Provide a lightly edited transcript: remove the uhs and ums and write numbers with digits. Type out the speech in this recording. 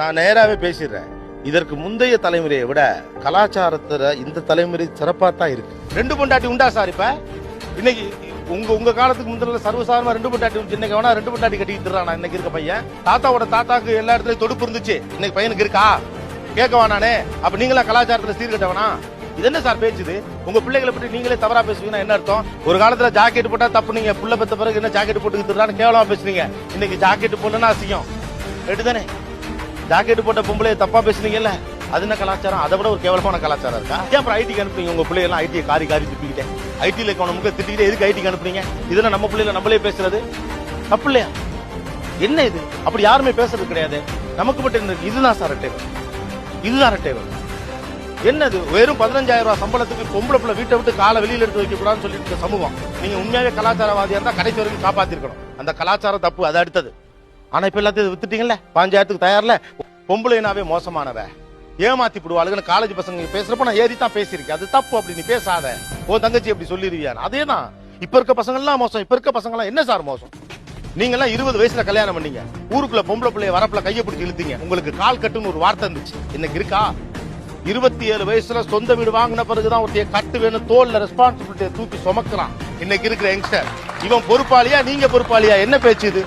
நான் நேராவே பேசிடுறேன். இதற்கு முந்தைய தலைமுறையை விட கலாச்சாரத்துல இந்த தலைமுறை சிறப்பா தான் இருக்கு. 2 பொண்டாட்டி உண்டா சார்? இப்ப இன்னைக்கு உங்க காலத்துக்கு முந்தின சர்வசாதாரணமா 2 பொண்டாட்டி உண்டு. இன்னைக்கு வேணா 2 பொண்டாட்டி கட்டிட்டு இருக்கானா இன்னைக்கு இருக்க பையன்? தாத்தாவோட தாத்தாக்கு எல்லா இடத்துலயும் தொடுப்பு இருந்துச்சு, இன்னைக்கு பையனுக்கு இருக்கா? கேட்க வேணானே. அப்ப நீங்களா கலாச்சாரத்துல சீர்கட்டவனா? இது என்ன சார் பேச்சுது? உங்க பிள்ளைகளை பற்றி நீங்களே தவறா பேசுவீங்கன்னா என்ன அர்த்தம்? ஒரு காலத்துல ஜாக்கெட் போட்டா தப்பு, நீங்க புள்ள பெத்த பிறகு என்ன ஜாக்கெட் போட்டுக்கிட்டு கேவலமா பேசுறீங்க. இன்னைக்கு ஜாக்கெட் போடலன்னா அசிங்கம் எடுதானே. ஜாக்கெட் போட்ட பொம்பளை தப்பா பேசுனீங்கல்ல, அது என்ன கலாச்சாரம்? அதை விட ஒரு கேவலமான கலாச்சாரம் இருக்கா? ஏன் அப்புறம் ஐடிக்கு அனுப்புறீங்க? உங்க பிள்ளைகள் ஐடியை காரி திப்பிக்கிட்டே ஐடியில் இருக்கவனுக்கு திட்டிக்கிட்டே எதுக்கு ஐடிக்கு அனுப்புறீங்க? இதெல்லாம் நம்ம பிள்ளைகளை நம்மளே பேசுறது தப்பு இல்லையா? என்ன இது? அப்படி யாருமே பேசுறது கிடையாது. நமக்கு மட்டும் இதுதான் சார் அட்டை, இதுதான் அட்டை. என்னது வெறும் 15,000 ரூபாய் சம்பளத்துக்கு பொம்பளை பிள்ளை வீட்டை விட்டு காலை வெளியில எடுத்து வைக்க கூடாதுன்னு சொல்லிட்டு சமூகம். நீங்க உண்மையாவே கலாச்சாரவாதியா இருந்தா கடைசி வரைக்கும் காப்பாத்திருக்கணும். அந்த கலாச்சாரம் தப்பு, அது அடுத்தது. ஆனா இப்ப எல்லாத்தையும் வித்துட்டீங்கல்ல, 5,000க்கு தயார்ல. பொம்பளைனாவே மோசமானவ, ஏமாத்தி விடுவாளுன்னு காலேஜ் பசங்க பேசுறப்ப நான் ஏறி தான் பேசியிருக்கேன். அது தப்பு, அப்படி நீ பேசாத, உன் தங்கச்சி அப்படி சொல்லிருவியான்னு. அதேதான் இப்ப இருக்க பசங்க எல்லாம் மோசம். இப்ப இருக்க பசங்க எல்லாம் என்ன சார் மோசம்? நீங்க எல்லாம் 20 வயசுல கல்யாணம் பண்ணீங்க, ஊருக்குள்ள பொம்பளை பிள்ளைய வரப்புல கையை பிடிச்சி இழுத்தீங்க, உங்களுக்கு கால் கட்டுன்னு ஒரு வார்த்தை இருந்துச்சு. இன்னைக்கு இருக்கா? 27 வயசுல சொந்த வீடு வாங்கின பிறகுதான் ஒருத்தைய கட்டு வேணும், தோல்ல ரெஸ்பான்சிபிலிட்டியை தூக்கி சுமக்கிறான் இன்னைக்கு இருக்கிற யங்ஸ்டர். இவன் பொறுப்பாளியா நீங்க பொறுப்பாளியா? என்ன பேச்சு இது?